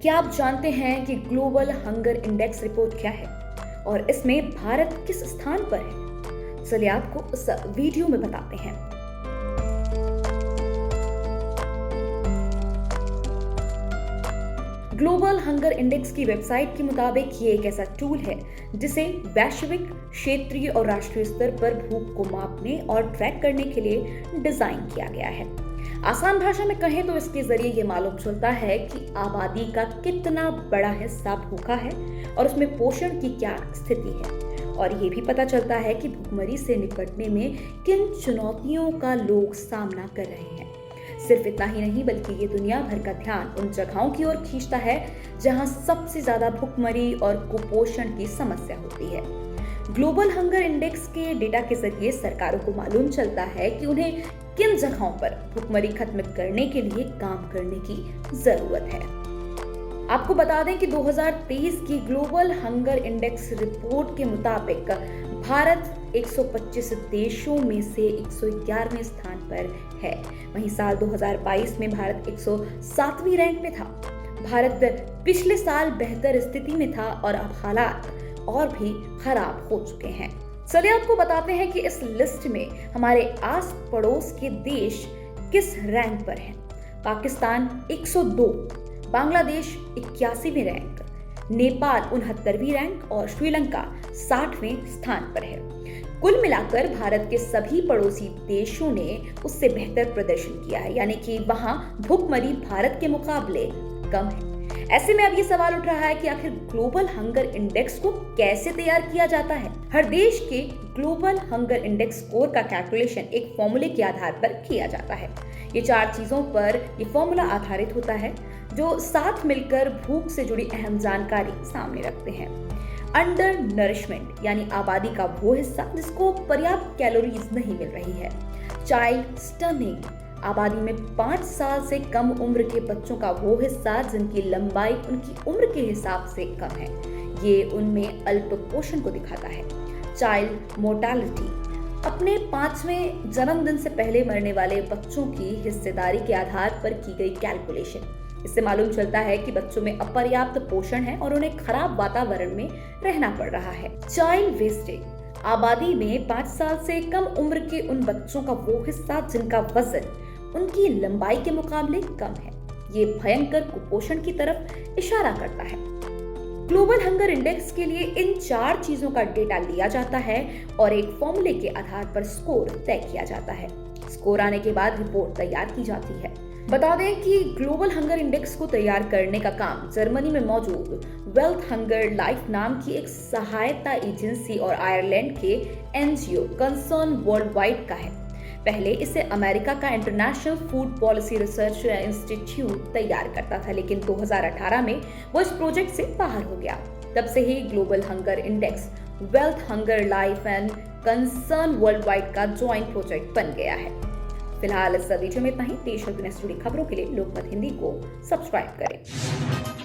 क्या आप जानते हैं कि ग्लोबल हंगर इंडेक्स रिपोर्ट क्या है और इसमें भारत किस स्थान पर है? चलिए आपको इस वीडियो में बताते हैं। ग्लोबल हंगर इंडेक्स की वेबसाइट के मुताबिक ये एक ऐसा टूल है जिसे वैश्विक, क्षेत्रीय और राष्ट्रीय स्तर पर भूख को मापने और ट्रैक करने के लिए डिजाइन किया गया है। आसान भाषा में कहें तो इसके जरिए ये मालूम चलता है कि आबादी का कितना बड़ा हिस्सा भूखा है और उसमें पोषण की क्या स्थिति है, और ये भी पता चलता है कि भूखमरी से निपटने में किन चुनौतियों का लोग सामना कर रहे हैं। सिर्फ इतना ही नहीं, बल्कि ये दुनिया भर का ध्यान उन जगहों की ओर खींचता है जहां सबसे ज्यादा भूखमरी और कुपोषण की समस्या होती है। ग्लोबल हंगर इंडेक्स के डेटा के जरिए सरकारों को मालूम चलता है कि उन्हें किन जगहों पर भूखमरी खत्म करने के लिए काम करने की जरूरत है। आपको बता दें कि 2023 की ग्लोबल हंगर इंडेक्स रिपोर्ट के मुताबिक भारत 125 देशों में से 111वें स्थान पर है। वहीं साल 2022 में भारत 107वीं रैंक में था। भारत पिछले साल बेहतर स्थिति में था और अब हालात और भी खराब हो चुके हैं। चलिए आपको बताते हैं कि इस लिस्ट में हमारे आस पड़ोस के देश किस रैंक पर हैं। पाकिस्तान 102, बांग्लादेश 81वीं रैंक, नेपाल 69वीं रैंक और श्रीलंका 60वें स्थान पर है। कुल मिलाकर भारत के सभी पड़ोसी देशों ने उससे बेहतर प्रदर्शन किया है, यानी कि वहां भूखमरी भारत के मुकाबले कम है। ऐसे में अब ये सवाल उठ रहा है कि आखिर ग्लोबल हंगर इंडेक्स को कैसे तैयार किया जाता है। हर देश के ग्लोबल हंगर इंडेक्स स्कोर का कैलकुलेशन एक फॉर्मूले के आधार पर किया जाता है। ये 4 चीजों पर ये फॉर्मूला आधारित होता है जो साथ मिलकर भूख से जुड़ी अहम जानकारी सामने रखते हैं। अंडर नरिशमेंट यानी आबादी का वो हिस्सा जिसको पर्याप्त कैलोरीज नहीं मिल रही है। चाइल्ड स्टर्निंग, आबादी में 5 साल से कम उम्र के बच्चों का वो हिस्सा जिनकी लंबाई उनकी उम्र के हिसाब से कम है, ये उनमें अल्प पोषण को दिखाता है। चाइल्ड मोर्टालिटी, अपने 5वें जन्मदिन से पहले मरने वाले बच्चों की हिस्सेदारी के आधार पर की गई कैलकुलेशन। इससे मालूम चलता है कि बच्चों में अपर्याप्त पोषण है और उन्हें खराब वातावरण में रहना पड़ रहा है। चाइल्ड वेस्टेज, आबादी में 5 साल से कम उम्र के उन बच्चों का वो हिस्सा जिनका वजन उनकी लंबाई के मुकाबले कम है, ये भयंकर कुपोषण की तरफ इशारा करता है। ग्लोबल हंगर इंडेक्स के लिए इन 4 चीजों का डेटा लिया जाता है और एक फॉर्मूले के आधार पर स्कोर तय किया जाता है। स्कोर आने के बाद रिपोर्ट तैयार की जाती है। बता दें कि ग्लोबल हंगर इंडेक्स को तैयार करने का काम जर्मनी में मौजूद वेल्थ हंगर लाइफ नाम की एक सहायता एजेंसी और आयरलैंड के एनजीओ कंसर्न वर्ल्ड वाइड का है। पहले इसे अमेरिका का international food policy research institute तैयार करता था, लेकिन 2018 में वो इस प्रोजेक्ट से बाहर हो गया। तब से ही global hunger index wealth hunger life and concern world wide का ज्वाइंट प्रोजेक्ट बन गया है। फिलहाल इस वीडियो में इतना ही। देश और दुनिया से जुड़ी खबरों के लिए लोकमत हिंदी को सब्सक्राइब करें।